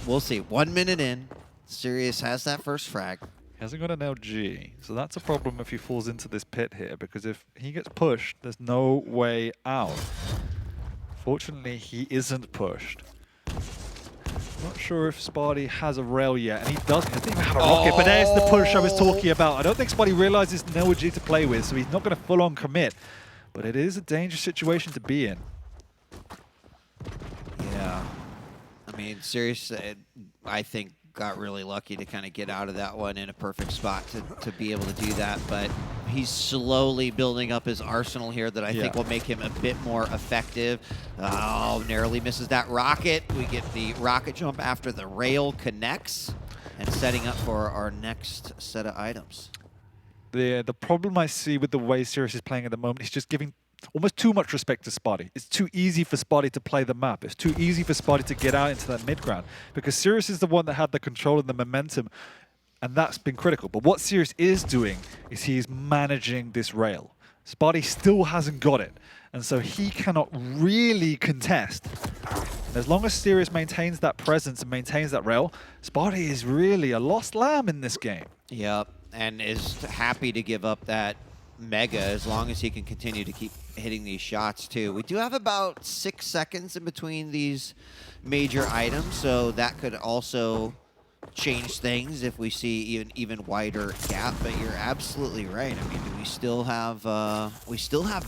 S1: We'll see. 1 minute in, Sirius has that first frag.
S3: He hasn't got an LG, so that's a problem if he falls into this pit here, because if he gets pushed, there's no way out. Fortunately, he isn't pushed. Not sure if Spart1e has a rail yet, and he doesn't even have a rocket, but there's the push I was talking about. I don't think Spart1e realizes no LG to play with, so he's not going to full-on commit, but it is a dangerous situation to be in.
S1: Yeah. I mean, Sirius, I think, got really lucky to kind of get out of that one in a perfect spot to be able to do that, but he's slowly building up his arsenal here that I think will make him a bit more effective. Oh, narrowly misses that rocket. We get the rocket jump after the rail connects, and setting up for our next set of items.
S3: The problem I see with the way Sirius is playing at the moment is just giving almost too much respect to Spart1e. It's too easy for Spart1e to play the map. It's too easy for Spart1e to get out into that mid ground, because Sirius is the one that had the control and the momentum, and that's been critical. But what Sirius is doing is he's managing this rail. Spart1e still hasn't got it, and so he cannot really contest. And as long as Sirius maintains that presence and maintains that rail, Spart1e is really a lost lamb in this game.
S1: Yep, and is happy to give up that Mega as long as he can continue to keep hitting these shots too. We do have about 6 seconds in between these major items, so that could also change things if we see even wider gap. But you're absolutely right. I mean, we still have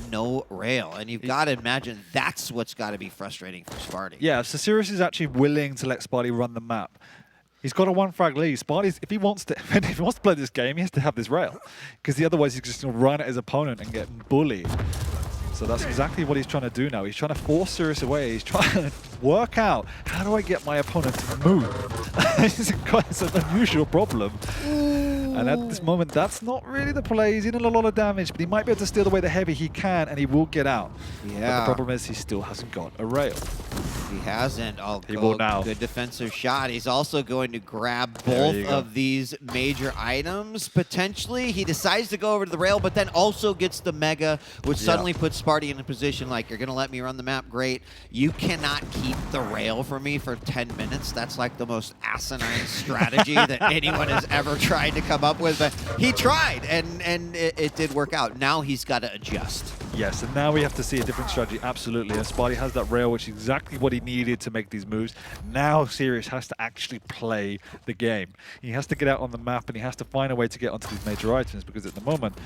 S1: no rail, and you've got to imagine that's what's got to be frustrating for Spart1e.
S3: Yeah, so Sirius is actually willing to let Spart1e run the map. He's got a 1 frag lead. Spart1e, if he wants to play this game, he has to have this rail, because otherwise he's just going to run at his opponent and get bullied. So that's exactly what he's trying to do now. He's trying to force Sirius away. He's trying to work out, how do I get my opponent to move? It's an unusual problem. And at this moment, that's not really the play. He's in a lot of damage, but he might be able to steal away the heavy. He can, and he will get out.
S1: Yeah.
S3: But the problem is he still hasn't got a rail.
S1: He hasn't.
S3: He will now.
S1: Good defensive shot. He's also going to grab both of these major items, potentially. He decides to go over to the rail, but then also gets the Mega, which suddenly puts Spart1e in a position like, you're going to let me run the map? Great. You cannot keep the rail for me for 10 minutes. That's like the most asinine strategy that anyone has ever tried to come up with. But he tried, and it did work out. Now he's got to adjust.
S3: Yes, and now we have to see a different strategy, absolutely. And Spart1e has that rail, which is exactly what he needed to make these moves. Now Sirius has to actually play the game. He has to get out on the map, and he has to find a way to get onto these major items, because at the moment,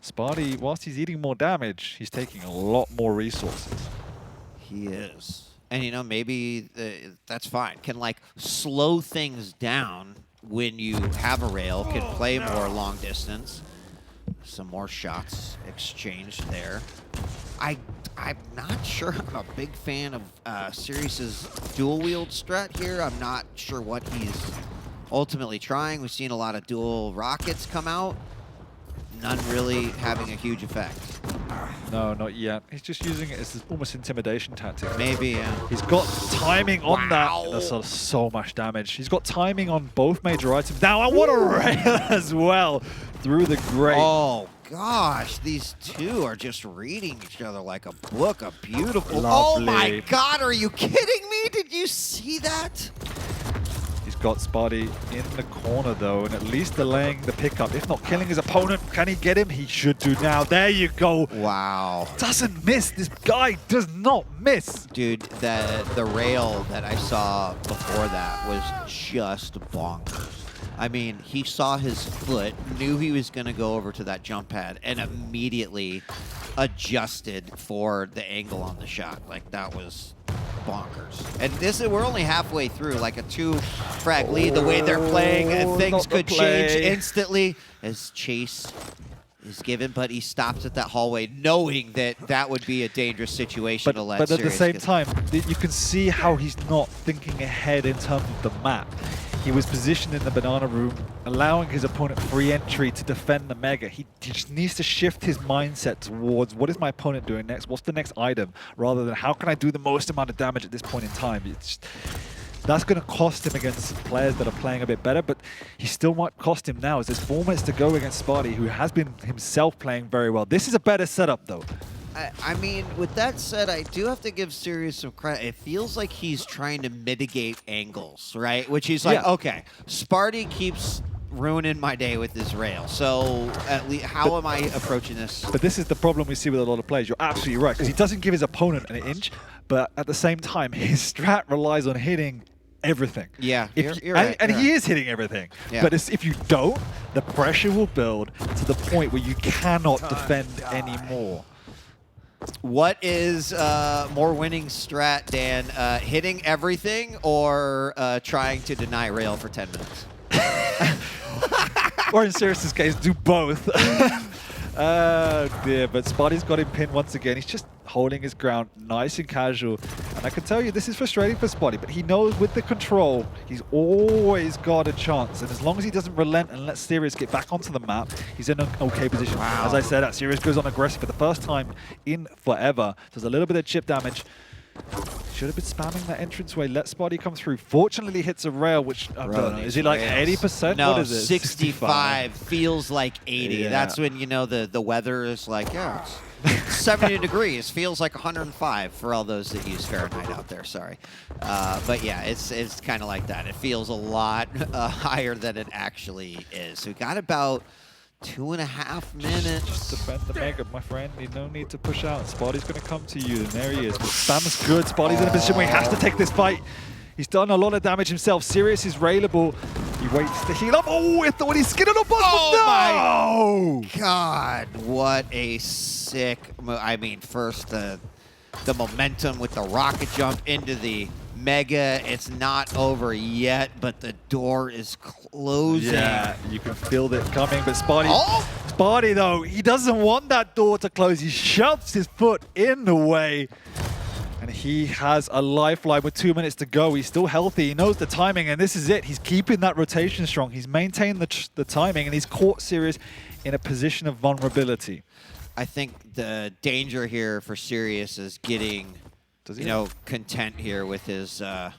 S3: Spart1e, whilst he's eating more damage, he's taking a lot more resources.
S1: He is. And, you know, maybe that's fine. Can, like, slow things down when you have a rail, can play more long distance. Some more shots exchanged there. I'm not sure I'm a big fan of Sirius's dual wield strat here. I'm not sure what he's ultimately trying. We've seen a lot of dual rockets come out. None really having a huge effect.
S3: No, not yet. He's just using it as almost intimidation tactic.
S1: Maybe, yeah.
S3: He's got timing on that. That's so much damage. He's got timing on both major items. Now, and what a rail as well. through the grate.
S1: Oh, gosh. These two are just reading each other like a book. A beautiful...
S3: Lovely.
S1: Oh, my God. Are you kidding me? Did you see that?
S3: He's got Spart1e in the corner, though, and at least delaying the pickup. If not killing his opponent, can he get him? He should do now. There you go.
S1: Wow.
S3: Doesn't miss. This guy does not miss.
S1: Dude, the rail that I saw before that was just bonkers. I mean, he saw his foot, knew he was going to go over to that jump pad, and immediately adjusted for the angle on the shot. Like, that was bonkers. And we're only halfway through, like a 2-frag lead. The way they're playing, and things could change instantly as Chase is given, but he stops at that hallway knowing that that would be a dangerous situation to let
S3: But at the
S1: Sirius
S3: same
S1: get.
S3: time, you can see how he's not thinking ahead in terms of the map. He was positioned in the banana room, allowing his opponent free entry to defend the Mega. He just needs to shift his mindset towards what is my opponent doing next? What's the next item? Rather than how can I do the most amount of damage at this point in time? That's going to cost him against players that are playing a bit better, but he still might cost him now as there's 4 minutes to go against Spart1e, who has been himself playing very well. This is a better setup, though.
S1: I mean, with that said, I do have to give Sirius some credit. It feels like he's trying to mitigate angles, right? Which he's like, okay, Spart1e keeps ruining my day with this rail. So at least, how am I approaching this?
S3: But this is the problem we see with a lot of players. You're absolutely right, because he doesn't give his opponent an inch, but at the same time, his strat relies on hitting everything.
S1: Yeah, you're
S3: and
S1: right.
S3: and he is hitting everything.
S1: Yeah.
S3: But if you don't, the pressure will build to the point where you cannot defend anymore.
S1: What is more winning strat, Dan? Hitting everything or trying to deny rail for 10 minutes?
S3: Or in Sirius's case, do both. Oh dear, but Spart1e's got him pinned once again. He's just holding his ground, nice and casual. And I can tell you, this is frustrating for Spart1e, but he knows with the control, he's always got a chance. And as long as he doesn't relent and let Sirius get back onto the map, he's in an okay position.
S1: Wow.
S3: As I said, Sirius goes on aggressive for the first time in forever. Does a little bit of chip damage. Should have been spamming that entranceway. Let Spart1e come through. Fortunately, hits a rail, which I don't know. Is he like 80%?
S1: No,
S3: what is it?
S1: 65 feels like 80.
S3: Yeah.
S1: That's when, you know, the weather is like, yeah, it's 70 degrees. Feels like 105 for all those that use Fahrenheit out there. Sorry. But yeah, it's kind of like that. It feels a lot higher than it actually is. So we got about 2.5 minutes.
S3: Just defend the Mega, my friend. You no need to push out. Spart1e's going to come to you, and there he is. But Spam's good. Spart1e's in a position where he has to take this fight. He's done a lot of damage himself. Sirius is railable. He waits to heal up. Oh, I thought he skinned on a bus,
S1: Oh
S3: no!
S1: my God, what a sick I mean, first the momentum with the rocket jump into the Mega. It's not over yet, but the door is closing.
S3: Yeah, you can feel it coming, but Spart1e,
S1: Oh!
S3: though, he doesn't want that door to close. He shoves his foot in the way. And he has a lifeline with 2 minutes to go. He's still healthy. He knows the timing, and this is it. He's keeping that rotation strong. He's maintained the timing, and he's caught Sirius in a position of vulnerability.
S1: I think the danger here for Sirius is getting, you know, content here with his the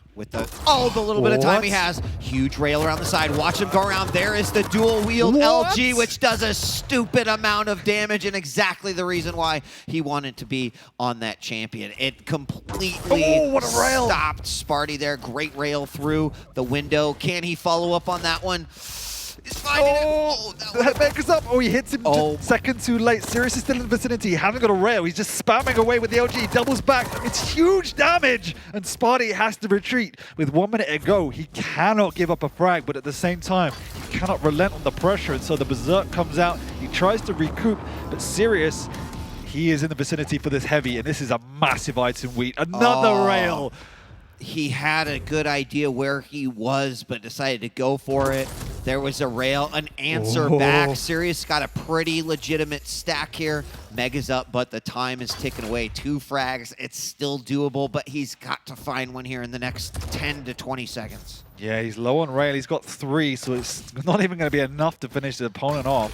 S1: little bit of time he has. Huge rail around the side. Watch him go around. There is the dual wield LG, which does a stupid amount of damage, and exactly the reason why he wanted to be on that champion. It completely stopped Spart1e there. Great rail through the window. Can he follow up on that one? He's finding it. Oh,
S3: the headmaker's up. Oh, he hits him just a second too late. Sirius is still in the vicinity. He hasn't got a rail. He's just spamming away with the LG. He doubles back. It's huge damage. And Spart1e has to retreat. With 1 minute to go, he cannot give up a frag, but at the same time, he cannot relent on the pressure. And so the Berserk comes out. He tries to recoup, but Sirius, he is in the vicinity for this heavy, and this is a massive item wheat. Another rail.
S1: He had a good idea where he was, but decided to go for it. There was a rail, an answer back. Sirius got a pretty legitimate stack here. Mega's up, but the time is ticking away. 2 frags, it's still doable, but he's got to find one here in the next 10 to 20 seconds.
S3: Yeah, he's low on rail. He's got 3, so it's not even going to be enough to finish the opponent off.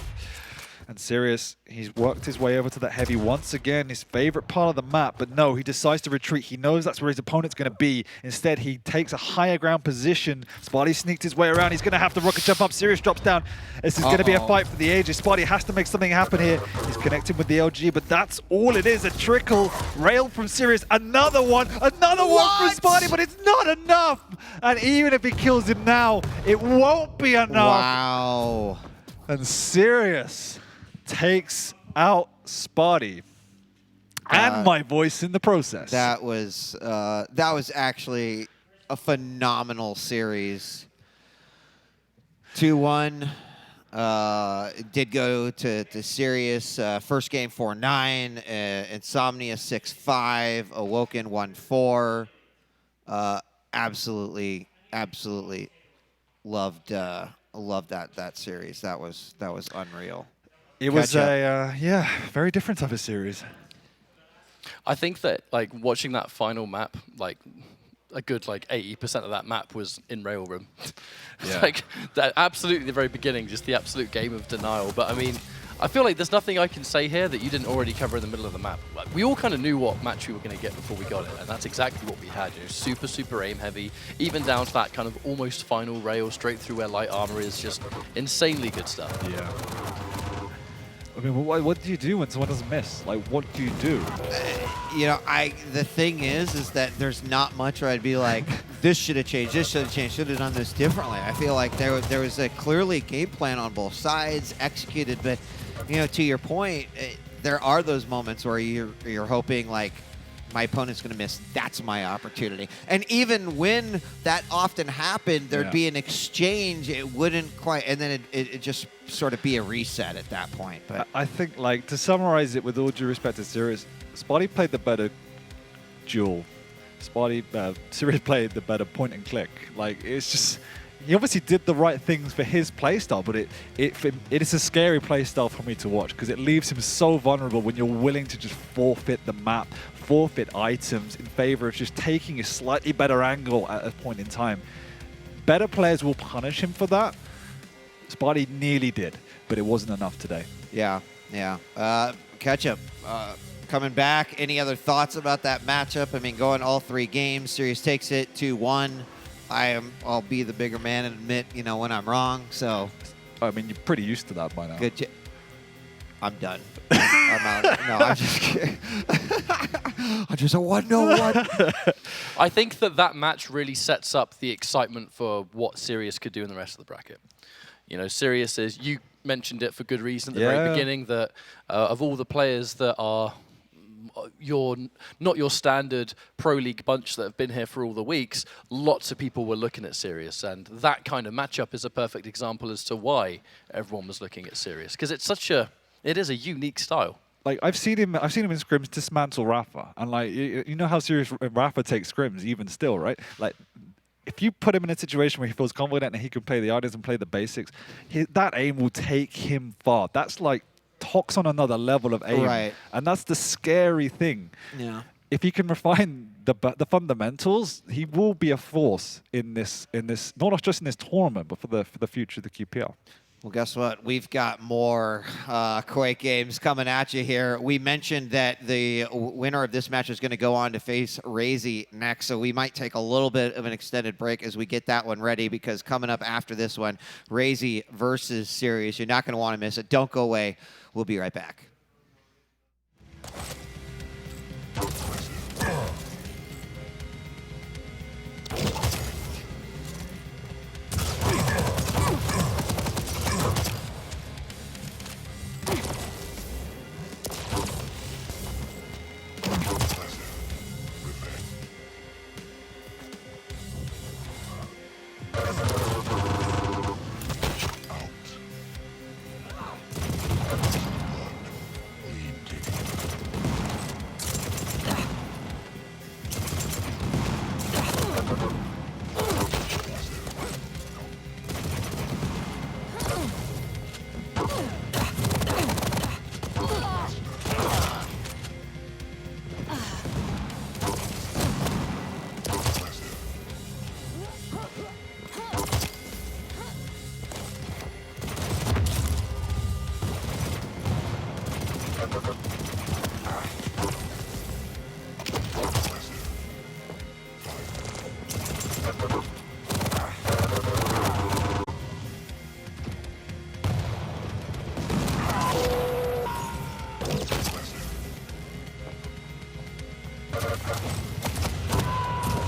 S3: And Sirius, he's worked his way over to that heavy once again, his favorite part of the map, but no, he decides to retreat. He knows that's where his opponent's going to be. Instead, he takes a higher ground position. Spart1e sneaked his way around. He's going to have to rocket jump up. Sirius drops down. This is going to be a fight for the ages. Spart1e has to make something happen here. He's connecting with the LG, but that's all it is, a trickle. Rail from Sirius, another one from Spart1e, but it's not enough. And even if he kills him now, it won't be enough.
S1: Wow.
S3: And Sirius takes out Spart1e and my voice in the process.
S1: That was actually a phenomenal series. 2-1. Did go to Sirius. First game 4-9. Insomnia 6-5. Awoken 1-4. Absolutely loved that series. That was unreal.
S3: It was a very different type of series.
S4: I think that like watching that final map, like a good 80% of that map was in Rail Room.
S3: Yeah.
S4: Like that absolutely the very beginning, just the absolute game of denial. But I mean, I feel like there's nothing I can say here that you didn't already cover in the middle of the map. Like, we all kind of knew what match we were going to get before we got it, and that's exactly what we had. You know, super aim heavy, even down to that kind of almost final rail straight through where light armor is. Just insanely good stuff.
S3: Yeah. I mean, what do you do when someone doesn't miss? Like, what do you do?
S1: You know, the thing is that there's not much where I'd be like, this should have changed, this should have changed, should have done this differently. I feel like there was a clearly game plan on both sides, executed, but you know, to your point, there are those moments where you're hoping like, my opponent's going to miss. That's my opportunity. And even when that often happened, there'd be an exchange. It wouldn't quite, and then it just sort of be a reset at that point. But
S3: I think, like, to summarize it with all due respect to Sirius, Spart1e played the better duel. Sirius played the better point and click. Like, it's just, he obviously did the right things for his playstyle, but it is a scary playstyle for me to watch because it leaves him so vulnerable when you're willing to just forfeit the map, forfeit items in favor of just taking a slightly better angle at a point in time. Better players will punish him for that. Spart1e nearly did, but it wasn't enough today.
S1: Yeah. Ketchup, coming back. Any other thoughts about that matchup? I mean, going all 3 games, Sirius takes it 2-1. I'll be the bigger man and admit, you know, when I'm wrong. So,
S3: I mean, you're pretty used to that by now.
S1: Good. I'm done. I'm out. No, I'm just kidding. I just a 1-0-1.
S4: I think that match really sets up the excitement for what Sirius could do in the rest of the bracket. You know, Sirius is, you mentioned it for good reason at the very beginning, that of all the players that are not your standard Pro League bunch that have been here for all the weeks, lots of people were looking at Sirius, and that kind of matchup is a perfect example as to why everyone was looking at Sirius, because it is a unique style.
S3: Like, I've seen him in scrims dismantle Rafa, and like you know how serious Rafa takes scrims even still, right? Like, if you put him in a situation where he feels confident and he can play the items and play the basics, that aim will take him far. That's like Tox on another level of aim,
S1: right?
S3: And that's the scary thing.
S1: Yeah.
S3: If he can refine the fundamentals, he will be a force in this not just in this tournament, but for the future of the QPL.
S1: Well, guess what? We've got more Quake games coming at you here. We mentioned that the winner of this match is going to go on to face Ro24 next, so we might take a little bit of an extended break as we get that one ready, because coming up after this one, Ro24 versus Sirius. You're not going to want to miss it. Don't go away. We'll be right back.